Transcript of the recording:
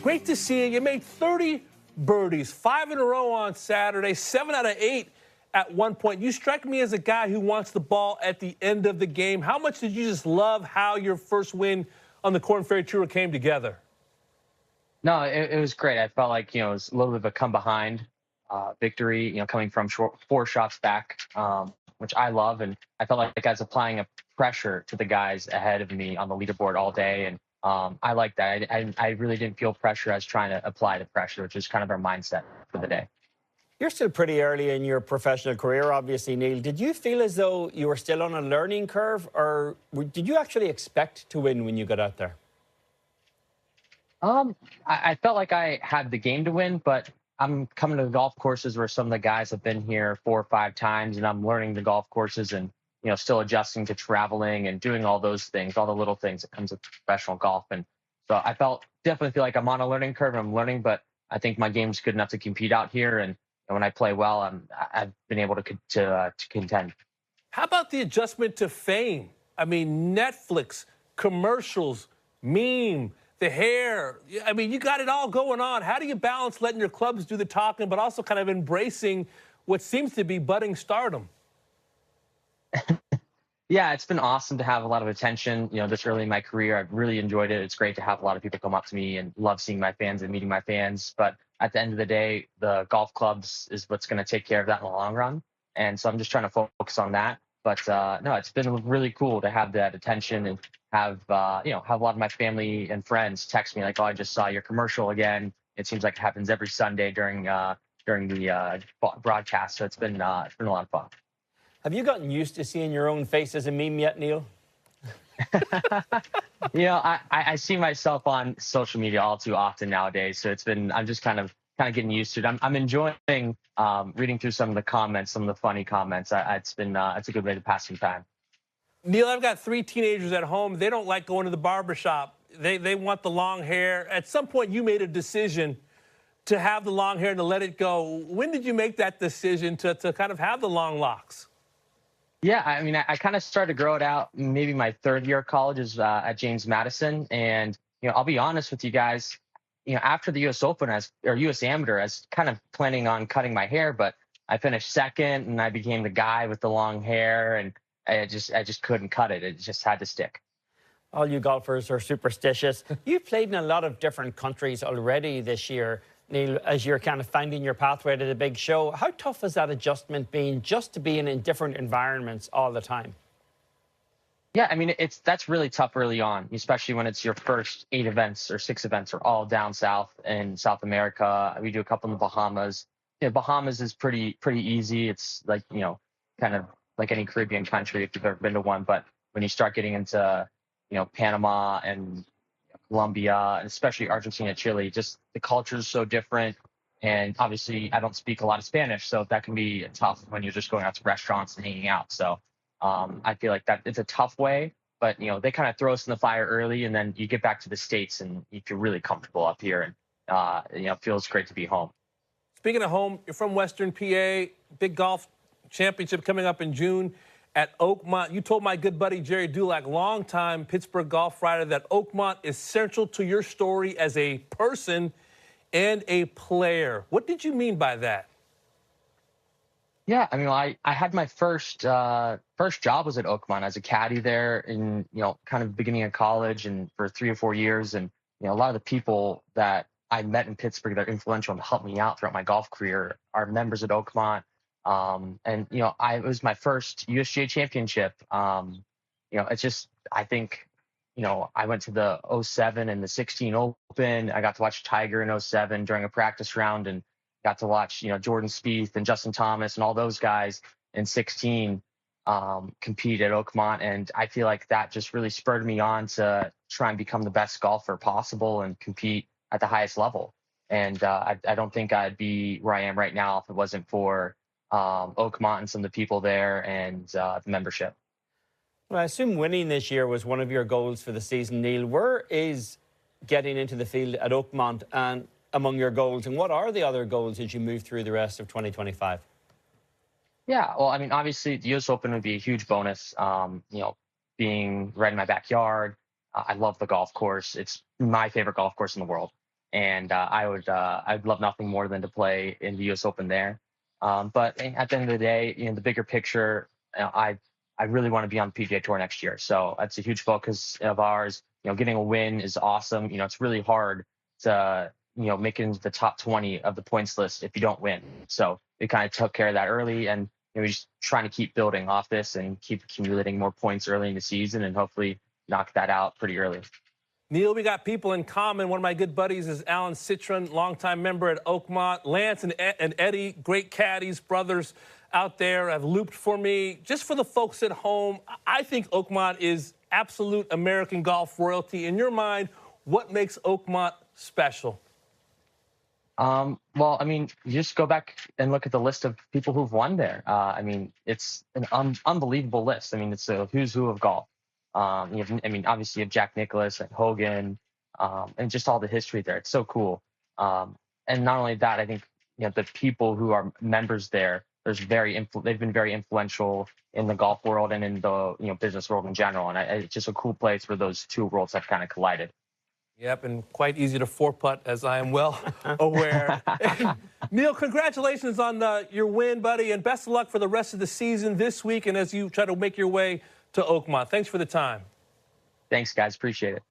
Great to see you. You made 30 birdies, 5 in a row on Saturday, 7 out of 8 at one point. You strike me as a guy who wants the ball at the end of the game. How much did you just love how your first win on the Korn Ferry Tour came together? No, it was great. I felt like, it was a little bit of a come behind victory, coming from 4 shots back, which I love. And I felt like I was applying a pressure to the guys ahead of me on the leaderboard all day. And I like that. I really didn't feel pressure. I was trying to apply the pressure, which is kind of our mindset for the day. You're still pretty early in your professional career, obviously, Neal. Did you feel as though you were still on a learning curve, or did you actually expect to win when you got out there? I felt like I had the game to win, but I'm coming to the golf courses where some of the guys have been here 4 or 5 times, and I'm learning the golf courses and, still adjusting to traveling and doing all those things, all the little things that comes with professional golf. And so I definitely feel like I'm on a learning curve and I'm learning, but I think my game's good enough to compete out here. And when I play well, I've been able to contend. How about the adjustment to fame? I mean, Netflix, commercials, meme, the hair. I mean, you got it all going on. How do you balance letting your clubs do the talking, but also kind of embracing what seems to be budding stardom? Yeah, it's been awesome to have a lot of attention, this early in my career. I've really enjoyed it. It's great to have a lot of people come up to me and love seeing my fans and meeting my fans. But at the end of the day, the golf clubs is what's going to take care of that in the long run. And so I'm just trying to focus on that. But no, it's been really cool to have that attention and have a lot of my family and friends text me like, "Oh, I just saw your commercial again." It seems like it happens every Sunday during the broadcast. So it's been a lot of fun. Have you gotten used to seeing your own face as a meme yet, Neal? I see myself on social media all too often nowadays. So I'm just kind of getting used to it. I'm enjoying reading through some of the comments, some of the funny comments. It's a good way to pass some time. Neal, I've got 3 teenagers at home. They don't like going to the barbershop. They want the long hair. At some point, you made a decision to have the long hair and to let it go. When did you make that decision to kind of have the long locks? Yeah, I mean, I kind of started to grow it out. Maybe my 3rd year of college is at James Madison. And, I'll be honest with you guys, after the U.S. Open or U.S. Amateur, I was kind of planning on cutting my hair, but I finished 2nd and I became the guy with the long hair, and I just couldn't cut it. It just had to stick. All you golfers are superstitious. You've played in a lot of different countries already this year, Neal, as you're kind of finding your pathway to the big show. How tough has that adjustment been, just to be in different environments all the time? Yeah, I mean, that's really tough early on, especially when it's your first 8 events or 6 events are all down south in South America. We do a couple in the Bahamas. Bahamas is pretty easy. It's like, kind of like any Caribbean country if you've ever been to one. But when you start getting into, Panama and Colombia, and especially Argentina, Chile, just the culture is so different. And obviously, I don't speak a lot of Spanish, so that can be tough when you're just going out to restaurants and hanging out. So I feel like that it's a tough way, but they kind of throw us in the fire early, and then you get back to the States and you feel really comfortable up here, and it feels great to be home. Speaking of home, you're from Western PA. Big golf championship coming up in June at Oakmont. You told my good buddy Jerry Dulac, longtime Pittsburgh golf writer, that Oakmont is central to your story as a person and a player. What did you mean by that? Yeah, I mean, I had my first job was at Oakmont as a caddy there in, kind of beginning of college, and for 3 or 4 years. And, a lot of the people that I met in Pittsburgh that are influential and helped me out throughout my golf career are members at Oakmont. And, it was my first USGA championship. It's just, I think, I went to the 07 and the 16 Open. I got to watch Tiger in 07 during a practice round, and got to watch, Jordan Spieth and Justin Thomas and all those guys in 16 compete at Oakmont. And I feel like that just really spurred me on to try and become the best golfer possible and compete at the highest level. And I don't think I'd be where I am right now if it wasn't for Oakmont and some of the people there and the membership. Well, I assume winning this year was one of your goals for the season, Neal. Where is getting into the field at Oakmont and among your goals, and what are the other goals as you move through the rest of 2025? Yeah, well, I mean, obviously the U.S. Open would be a huge bonus. Being right in my backyard, I love the golf course. It's my favorite golf course in the world. and I'd love nothing more than to play in the U.S. Open there. But at the end of the day, the bigger picture, I really want to be on the PGA Tour next year. So that's a huge focus of ours. Getting a win is awesome. It's really hard to make it into the top 20 of the points list if you don't win. So we kind of took care of that early, and we're just trying to keep building off this and keep accumulating more points early in the season, and hopefully knock that out pretty early. Neal, we got people in common. One of my good buddies is Alan Citron, longtime member at Oakmont. Lance and Eddie, great caddies, brothers out there, have looped for me. Just for the folks at home, I think Oakmont is absolute American golf royalty. In your mind, what makes Oakmont special? Well, I mean, you just go back and look at the list of people who've won there. I mean, it's an unbelievable list. I mean, it's a who's who of golf. Obviously you have Jack Nicklaus and Hogan, and just all the history there. It's so cool. And not only that, I think the people who are members there, they've been very influential in the golf world and in the business world in general. And it's just a cool place where those two worlds have kind of collided. Yep, and quite easy to four-putt, as I am well aware. Neal, congratulations on your win, buddy, and best of luck for the rest of the season this week and as you try to make your way to Oakmont. Thanks for the time. Thanks, guys. Appreciate it.